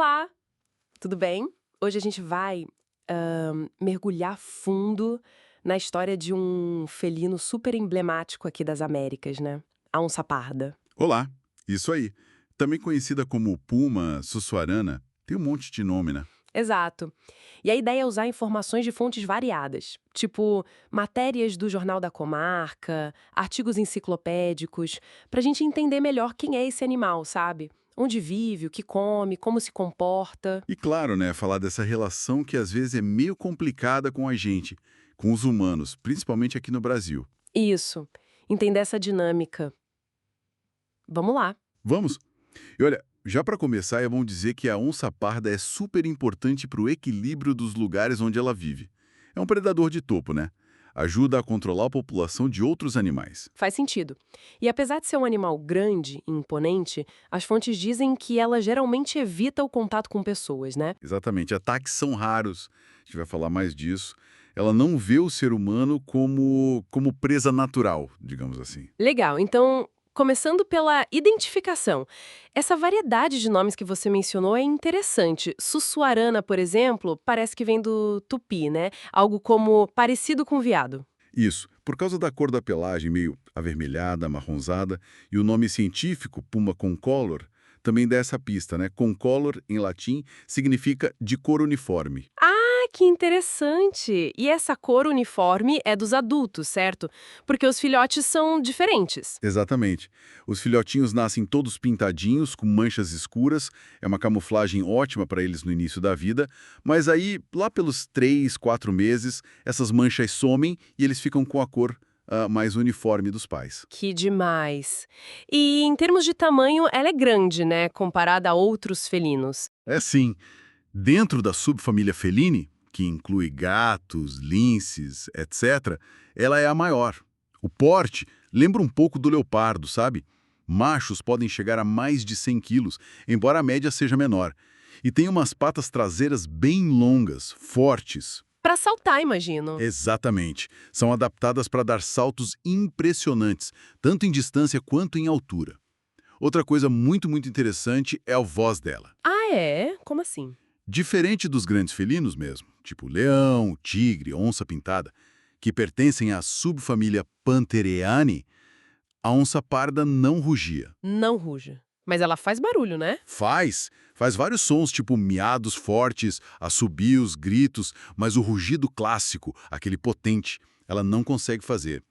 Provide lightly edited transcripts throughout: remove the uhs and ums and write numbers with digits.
Olá, tudo bem? Hoje a gente vai mergulhar fundo na história de um felino super emblemático aqui das Américas, né? A onça parda. Olá, isso aí. Também conhecida como puma, sussuarana, tem um monte de nome, né? Exato. E a ideia é usar informações de fontes variadas, tipo matérias do Jornal da Comarca, artigos enciclopédicos, para a gente entender melhor quem é esse animal, sabe? Onde vive, o que come, como se comporta. E claro, né, falar dessa relação que às vezes é meio complicada com a gente, com os humanos, principalmente aqui no Brasil. Isso. Entender essa dinâmica. Vamos lá. Vamos? E olha, já para começar, é bom dizer que a onça parda é super importante para o equilíbrio dos lugares onde ela vive. É um predador de topo, né? Ajuda a controlar a população de outros animais. Faz sentido. E apesar de ser um animal grande e imponente, as fontes dizem que ela geralmente evita o contato com pessoas, né? Exatamente, ataques são raros, a gente vai falar mais disso. Ela não vê o ser humano como presa natural, digamos assim. Legal. Então, começando pela identificação. Essa variedade de nomes que você mencionou é interessante. Sussuarana, por exemplo, parece que vem do tupi, né? Algo como parecido com veado. Isso, por causa da cor da pelagem meio avermelhada, amarronzada, e o nome científico, Puma concolor, também dá essa pista, né? Concolor, em latim, significa de cor uniforme. Ah, que interessante! E essa cor uniforme é dos adultos, certo? Porque os filhotes são diferentes. Exatamente. Os filhotinhos nascem todos pintadinhos, com manchas escuras, é uma camuflagem ótima para eles no início da vida, mas aí, lá pelos 3, 4 meses, essas manchas somem e eles ficam com a cor mais uniforme dos pais. Que demais! E em termos de tamanho, ela é grande, né, comparada a outros felinos. É sim, dentro da subfamília Feline, que inclui gatos, linces, etc., ela é a maior. O porte lembra um pouco do leopardo, sabe? Machos podem chegar a mais de 100 quilos, embora a média seja menor. E tem umas patas traseiras bem longas, fortes. Pra saltar, imagino. Exatamente. São adaptadas para dar saltos impressionantes, tanto em distância quanto em altura. Outra coisa muito interessante é a voz dela. Ah, é? Como assim? Diferente dos grandes felinos mesmo, tipo leão, tigre, onça-pintada, que pertencem à subfamília Pantheraceae, a onça parda não rugia. Não ruja. Mas ela faz barulho, né? Faz vários sons, tipo miados fortes, assobios, gritos, mas o rugido clássico, aquele potente, ela não consegue fazer.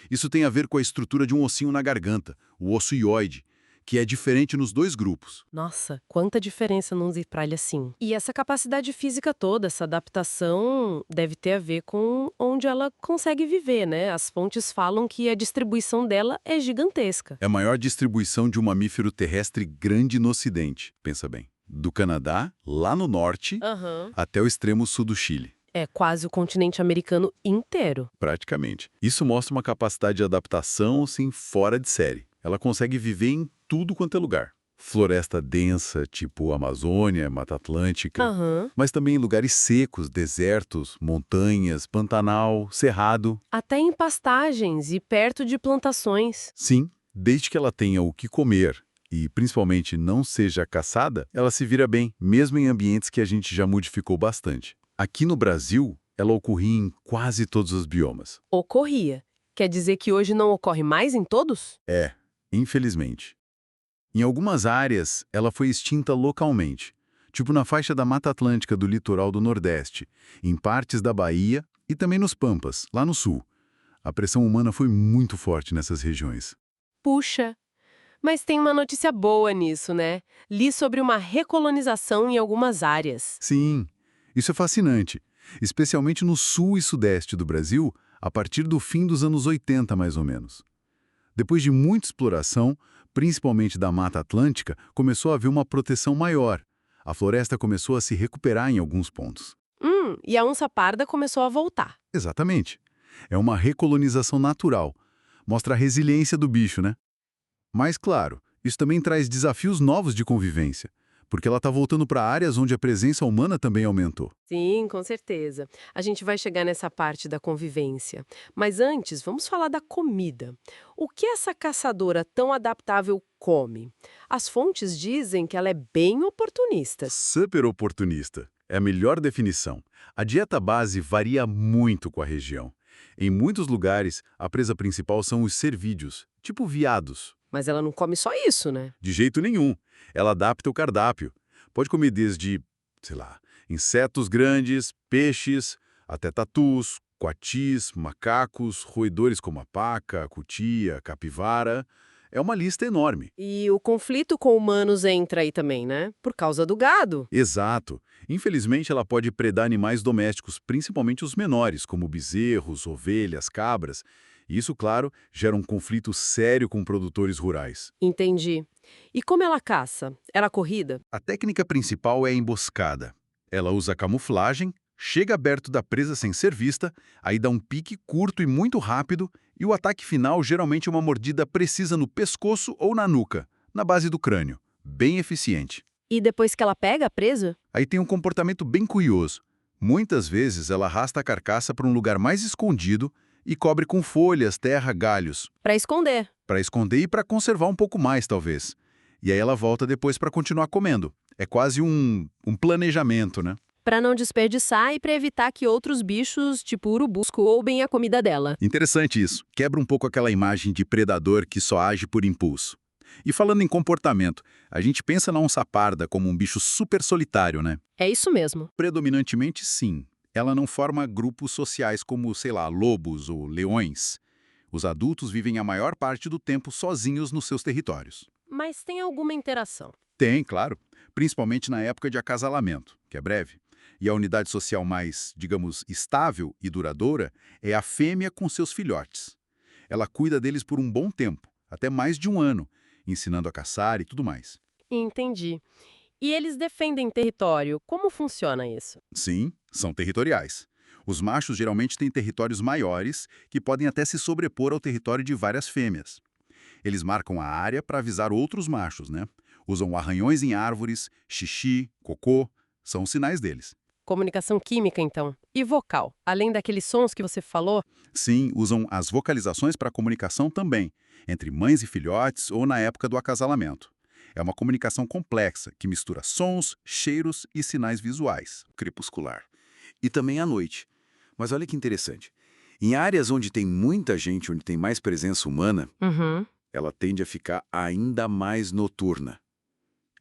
Isso tem a ver com a estrutura de um ossinho na garganta, o osso hioide, que é diferente nos dois grupos. Nossa, quanta diferença num zipralha assim. E essa capacidade física toda, essa adaptação, deve ter a ver com onde ela consegue viver, né? As fontes falam que a distribuição dela é gigantesca. É a maior distribuição de um mamífero terrestre grande no Ocidente, pensa bem. Do Canadá, lá no norte, Aham. até o extremo sul do Chile, É quase o continente americano inteiro. praticamente. Isso mostra uma capacidade de adaptação, assim, fora de série. Ela consegue viver em tudo quanto é lugar. Floresta densa, tipo Amazônia, Mata Atlântica, Aham. mas também em lugares secos, desertos, montanhas, Pantanal, Cerrado. Até em pastagens e perto de plantações. Sim, desde que ela tenha o que comer e principalmente não seja caçada, ela se vira bem, mesmo em ambientes que a gente já modificou bastante. Aqui no Brasil, ela ocorria em quase todos os biomas. Ocorria. Quer dizer que hoje não ocorre mais em todos? É, infelizmente. Em algumas áreas, ela foi extinta localmente, tipo na faixa da Mata Atlântica do litoral do Nordeste, em partes da Bahia e também nos Pampas, lá no Sul. A pressão humana foi muito forte nessas regiões. Puxa. Mas tem uma notícia boa nisso, né? Li sobre uma recolonização em algumas áreas. Sim, isso é fascinante, especialmente no sul e sudeste do Brasil, a partir do fim dos anos 80, mais ou menos. Depois de muita exploração, principalmente da Mata Atlântica, começou a haver uma proteção maior. A floresta começou a se recuperar em alguns pontos. E a onça parda começou a voltar. Exatamente. É uma recolonização natural. Mostra a resiliência do bicho, né? Mas, claro, isso também traz desafios novos de convivência. porque ela está voltando para áreas onde a presença humana também aumentou. Sim, com certeza. A gente vai chegar nessa parte da convivência. Mas antes, vamos falar da comida. O que essa caçadora tão adaptável come? As fontes dizem que ela é bem oportunista. Super oportunista. É a melhor definição. A dieta base varia muito com a região. Em muitos lugares, a presa principal são os cervídeos, tipo veados. Mas ela não come só isso, né? De jeito nenhum. Ela adapta o cardápio. Pode comer desde, sei lá, insetos grandes, peixes, até tatus, coatis, macacos, roedores como a paca, a cutia, a capivara. É uma lista enorme. E o conflito com humanos entra aí também, né? Por causa do gado. Exato. Infelizmente, ela pode predar animais domésticos, principalmente os menores, como bezerros, ovelhas, cabras. E isso, claro, gera um conflito sério com produtores rurais. Entendi. E como ela caça? Ela corrida? A técnica principal é a emboscada. Ela usa camuflagem, chega perto da presa sem ser vista, aí dá um pique curto e muito rápido, e o ataque final geralmente é uma mordida precisa no pescoço ou na nuca, na base do crânio. Bem eficiente. E depois que ela pega a presa? Aí tem um comportamento bem curioso. Muitas vezes ela arrasta a carcaça para um lugar mais escondido e cobre com folhas, terra, galhos, Pra esconder. para esconder e para conservar um pouco mais, talvez. E aí ela volta depois para continuar comendo. É quase um planejamento, né? Pra não desperdiçar e pra evitar que outros bichos, tipo urubus, roubem a comida dela. Interessante isso. Quebra um pouco aquela imagem de predador que só age por impulso. E falando em comportamento, a gente pensa na onça parda como um bicho super solitário, né? É isso mesmo. Predominantemente, sim. Ela não forma grupos sociais como, sei lá, lobos ou leões. Os adultos vivem a maior parte do tempo sozinhos nos seus territórios. Mas tem alguma interação. Tem, claro, principalmente na época de acasalamento, que é breve. E a unidade social mais, digamos, estável e duradoura é a fêmea com seus filhotes. Ela cuida deles por um bom tempo, até mais de um ano, ensinando a caçar e tudo mais. Entendi. E eles defendem território. Como funciona isso? Sim, são territoriais. Os machos geralmente têm territórios maiores que podem até se sobrepor ao território de várias fêmeas. Eles marcam a área para avisar outros machos, né? Usam arranhões em árvores, xixi, cocô, são os sinais deles. Comunicação química, então. E vocal? Além daqueles sons que você falou? Sim, usam as vocalizações para comunicação também, entre mães e filhotes ou na época do acasalamento. É uma comunicação complexa que mistura sons, cheiros e sinais visuais, crepuscular. E também à noite. Mas olha que interessante. Em áreas onde tem muita gente, onde tem mais presença humana, Uhum. ela tende a ficar ainda mais noturna.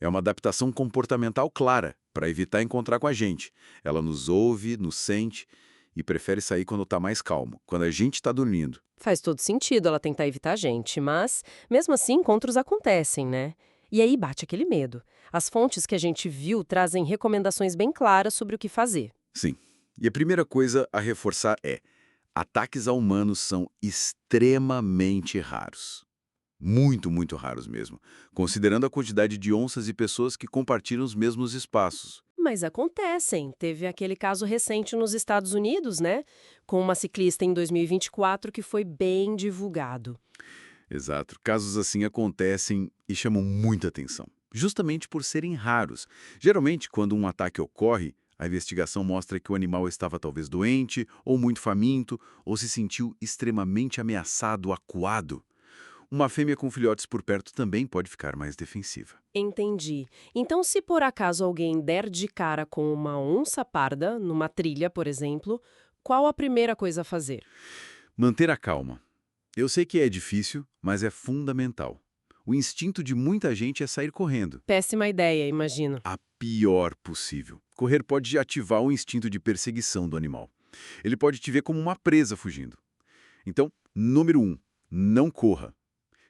É uma adaptação comportamental clara, para evitar encontrar com a gente. Ela nos ouve, nos sente e prefere sair quando está mais calmo, quando a gente está dormindo. Faz todo sentido ela tentar evitar a gente, mas, mesmo assim, encontros acontecem, né? E aí bate aquele medo. As fontes que a gente viu trazem recomendações bem claras sobre o que fazer. Sim. E a primeira coisa a reforçar é: ataques a humanos são extremamente raros. Muito, muito raros mesmo, considerando a quantidade de onças e pessoas que compartilham os mesmos espaços. Mas acontecem. Teve aquele caso recente nos Estados Unidos, né? Com uma ciclista em 2024 que foi bem divulgado. Exato. Casos assim acontecem e chamam muita atenção, justamente por serem raros. Geralmente, quando um ataque ocorre, a investigação mostra que o animal estava talvez doente, ou muito faminto, ou se sentiu extremamente ameaçado, acuado. Uma fêmea com filhotes por perto também pode ficar mais defensiva. Entendi. Então, se por acaso alguém der de cara com uma onça parda, numa trilha, por exemplo, qual a primeira coisa a fazer? Manter a calma. Eu sei que é difícil, mas é fundamental. O instinto de muita gente é sair correndo. Péssima ideia, imagino. A pior possível. Correr pode ativar o instinto de perseguição do animal. Ele pode te ver como uma presa fugindo. Então, número 1, não corra.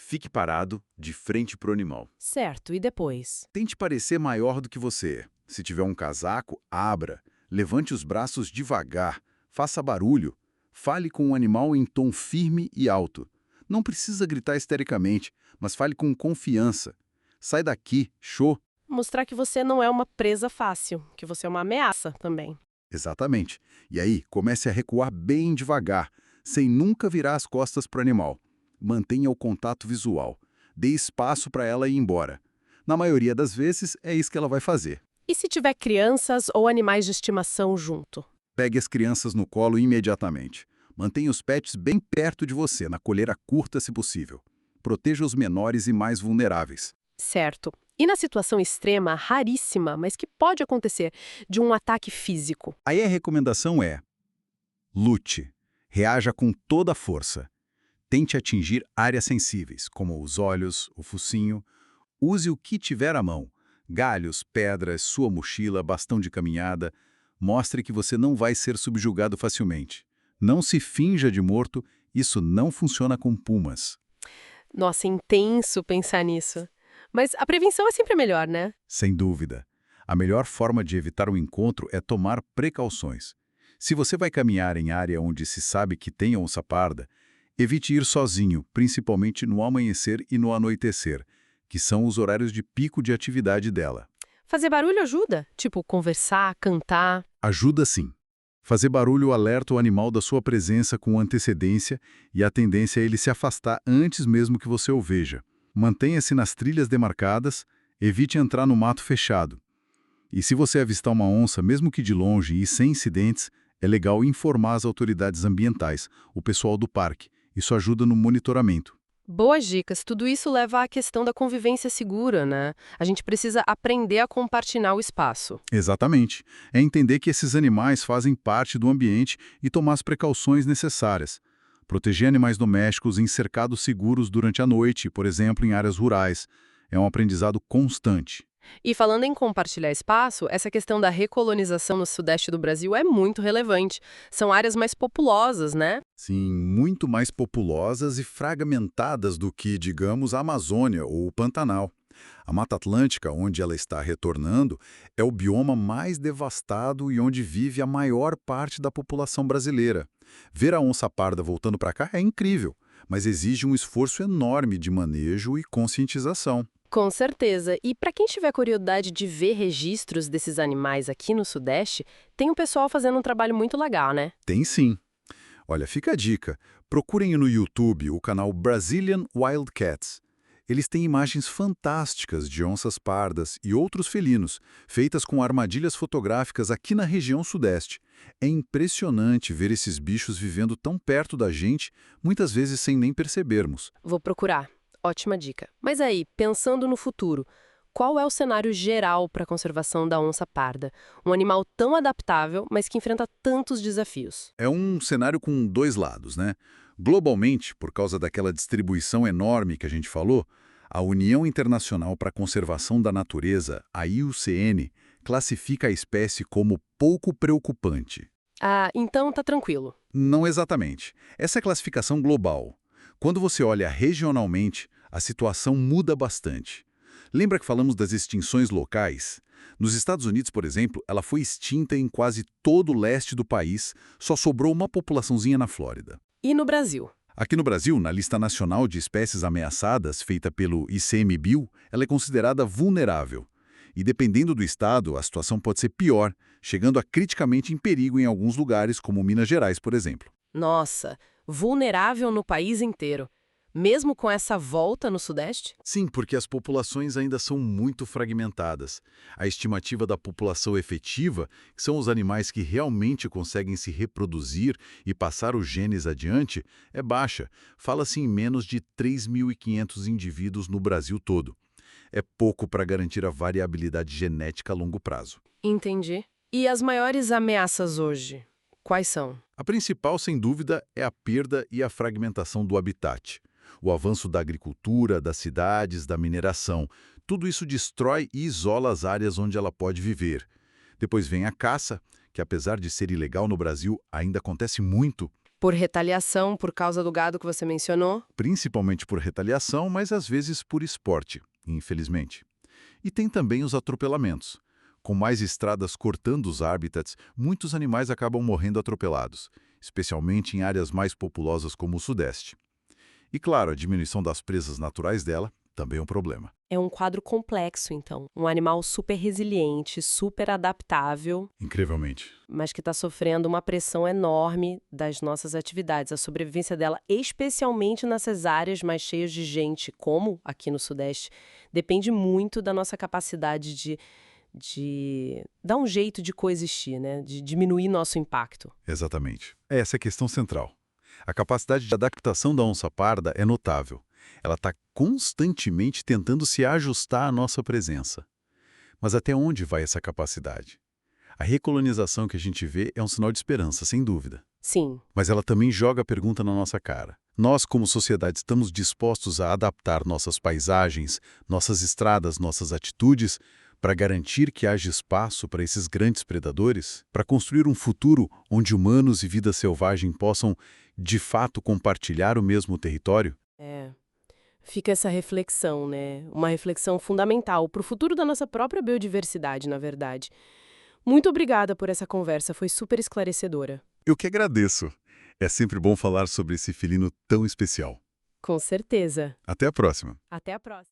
Fique parado, de frente para o animal. Certo, e depois? Tente parecer maior do que você é. Se tiver um casaco, abra. Levante os braços devagar. Faça barulho. Fale com o animal em tom firme e alto. Não precisa gritar histericamente, mas fale com confiança. Sai daqui, show. Mostrar que você não é uma presa fácil, que você é uma ameaça também. Exatamente. E aí, comece a recuar bem devagar, sem nunca virar as costas para o animal. Mantenha o contato visual. Dê espaço para ela ir embora. Na maioria das vezes, é isso que ela vai fazer. E se tiver crianças ou animais de estimação junto? Pegue as crianças no colo imediatamente. Mantenha os pets bem perto de você, na coleira curta se possível. Proteja os menores e mais vulneráveis. Certo. E na situação extrema, raríssima, mas que pode acontecer, de um ataque físico? Aí a recomendação é: lute. Reaja com toda a força. Tente atingir áreas sensíveis, como os olhos, o focinho. Use o que tiver à mão. Galhos, pedras, sua mochila, bastão de caminhada. Mostre que você não vai ser subjugado facilmente. Não se finja de morto, isso não funciona com pumas. Nossa, é intenso pensar nisso. Mas a prevenção é sempre melhor, né? Sem dúvida. A melhor forma de evitar o encontro é tomar precauções. Se você vai caminhar em área onde se sabe que tem onça parda, evite ir sozinho, principalmente no amanhecer e no anoitecer, que são os horários de pico de atividade dela. Fazer barulho ajuda? Tipo, conversar, cantar. Ajuda sim. Fazer barulho alerta o animal da sua presença com antecedência e a tendência é ele se afastar antes mesmo que você o veja. Mantenha-se nas trilhas demarcadas, evite entrar no mato fechado. E se você avistar uma onça, mesmo que de longe e sem incidentes, é legal informar as autoridades ambientais, o pessoal do parque. Isso ajuda no monitoramento. Boas dicas. Tudo isso leva à questão da convivência segura, né? A gente precisa aprender a compartilhar o espaço. Exatamente. É entender que esses animais fazem parte do ambiente e tomar as precauções necessárias. Proteger animais domésticos em cercados seguros durante a noite, por exemplo, em áreas rurais, é um aprendizado constante. E falando em compartilhar espaço, essa questão da recolonização no sudeste do Brasil é muito relevante. São áreas mais populosas, né? Sim, muito mais populosas e fragmentadas do que, digamos, a Amazônia ou o Pantanal. A Mata Atlântica, onde ela está retornando, é o bioma mais devastado e onde vive a maior parte da população brasileira. Ver a onça parda voltando para cá é incrível, mas exige um esforço enorme de manejo e conscientização. Com certeza. E para quem tiver curiosidade de ver registros desses animais aqui no Sudeste, tem um pessoal fazendo um trabalho muito legal, né? Tem sim. Olha, fica a dica. Procurem no YouTube o canal Brazilian Wildcats. Eles têm imagens fantásticas de onças pardas e outros felinos, feitas com armadilhas fotográficas aqui na região sudeste. É impressionante ver esses bichos vivendo tão perto da gente, muitas vezes sem nem percebermos. Vou procurar. Ótima dica. Mas aí, pensando no futuro, qual é o cenário geral para a conservação da onça parda? Um animal tão adaptável, mas que enfrenta tantos desafios. É um cenário com dois lados, né? Globalmente, por causa daquela distribuição enorme que a gente falou, a União Internacional para a Conservação da Natureza, a IUCN, classifica a espécie como pouco preocupante. Ah, então tá tranquilo. Não exatamente. Essa é a classificação global. Quando você olha regionalmente, a situação muda bastante. Lembra que falamos das extinções locais? Nos Estados Unidos, por exemplo, ela foi extinta em quase todo o leste do país, só sobrou uma populaçãozinha na Flórida. E no Brasil? Aqui no Brasil, na lista nacional de espécies ameaçadas, feita pelo ICMBio, ela é considerada vulnerável. E dependendo do estado, a situação pode ser pior, chegando a criticamente em perigo em alguns lugares, como Minas Gerais, por exemplo. Nossa, vulnerável no país inteiro. Mesmo com essa volta no Sudeste? Sim, porque as populações ainda são muito fragmentadas. A estimativa da população efetiva, que são os animais que realmente conseguem se reproduzir e passar os genes adiante, é baixa. Fala-se em menos de 3.500 indivíduos no Brasil todo. É pouco para garantir a variabilidade genética a longo prazo. Entendi. E as maiores ameaças hoje? Quais são? A principal, sem dúvida, é a perda e a fragmentação do habitat. O avanço da agricultura, das cidades, da mineração. Tudo isso destrói e isola as áreas onde ela pode viver. Depois vem a caça, que apesar de ser ilegal no Brasil, ainda acontece muito, Por retaliação, por causa do gado que você mencionou? principalmente por retaliação, mas às vezes por esporte, infelizmente. E tem também os atropelamentos. Com mais estradas cortando os hábitats, muitos animais acabam morrendo atropelados, especialmente em áreas mais populosas como o Sudeste. E claro, a diminuição das presas naturais dela também é um problema. É um quadro complexo, então. Um animal super resiliente, super adaptável, Incrivelmente. mas que está sofrendo uma pressão enorme das nossas atividades. A sobrevivência dela, especialmente nessas áreas mais cheias de gente, como aqui no Sudeste, depende muito da nossa capacidade de dar um jeito de coexistir, né? De diminuir nosso impacto. Exatamente. Essa é a questão central. A capacidade de adaptação da onça-parda é notável. Ela está constantemente tentando se ajustar à nossa presença. Mas até onde vai essa capacidade? A recolonização que a gente vê é um sinal de esperança, sem dúvida. Sim, Mas ela também joga a pergunta na nossa cara. Nós, como sociedade, estamos dispostos a adaptar nossas paisagens, nossas estradas, nossas atitudes para garantir que haja espaço para esses grandes predadores? Para construir um futuro onde humanos e vida selvagem possam, de fato, compartilhar o mesmo território? é. Fica essa reflexão, né? Uma reflexão fundamental para o futuro da nossa própria biodiversidade, na verdade. Muito obrigada por essa conversa, foi super esclarecedora. Eu que agradeço. É sempre bom falar sobre esse felino tão especial. Com certeza. Até a próxima. Até a próxima.